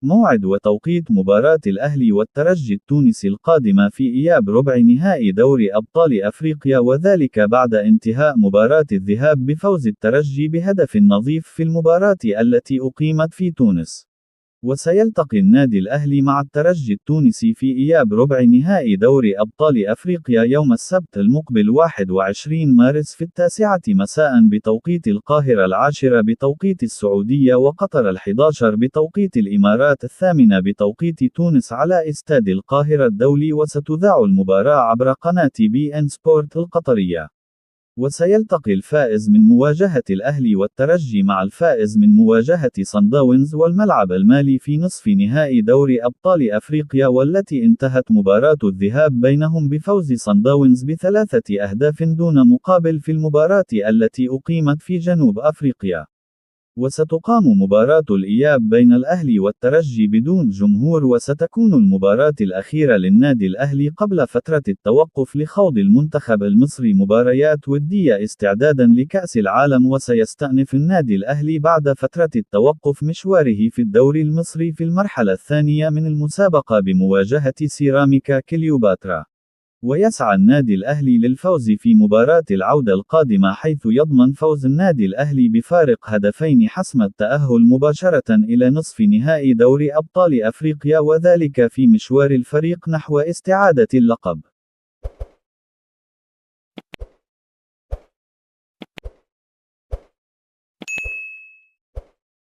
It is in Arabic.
موعد وتوقيت مباراة الأهلي والترجي التونسي القادمة في إياب ربع نهائي دوري أبطال أفريقيا، وذلك بعد انتهاء مباراة الذهاب بفوز الترجي بهدف نظيف في المباراة التي أقيمت في تونس. وسيلتقي النادي الأهلي مع الترجي التونسي في إياب ربع نهائي دوري أبطال أفريقيا يوم السبت المقبل 21 مارس في 9 مساء بتوقيت القاهرة، 10 بتوقيت السعودية، وقطر 11 بتوقيت الإمارات، 8 بتوقيت تونس، على استاد القاهرة الدولي. وستذاع المباراة عبر قناة بي إن سبورت القطرية. وسيلتقي الفائز من مواجهة الأهلي والترجي مع الفائز من مواجهة صن داونز والملعب المالي في نصف نهائي دوري أبطال أفريقيا، والتي انتهت مباراة الذهاب بينهم بفوز صن داونز ب3 أهداف دون مقابل في المباراة التي أقيمت في جنوب أفريقيا. وستقام مباراة الإياب بين الأهلي والترجي بدون جمهور، وستكون المباراة الأخيرة للنادي الأهلي قبل فترة التوقف لخوض المنتخب المصري مباريات ودية استعدادا لكأس العالم. وسيستأنف النادي الأهلي بعد فترة التوقف مشواره في الدوري المصري في المرحلة الثانية من المسابقة بمواجهة سيراميكا كليوباترا. ويسعى النادي الأهلي للفوز في مباراة العودة القادمة، حيث يضمن فوز النادي الأهلي بفارق هدفين حسم التأهل مباشرة إلى نصف نهائي دوري أبطال أفريقيا، وذلك في مشوار الفريق نحو استعادة اللقب.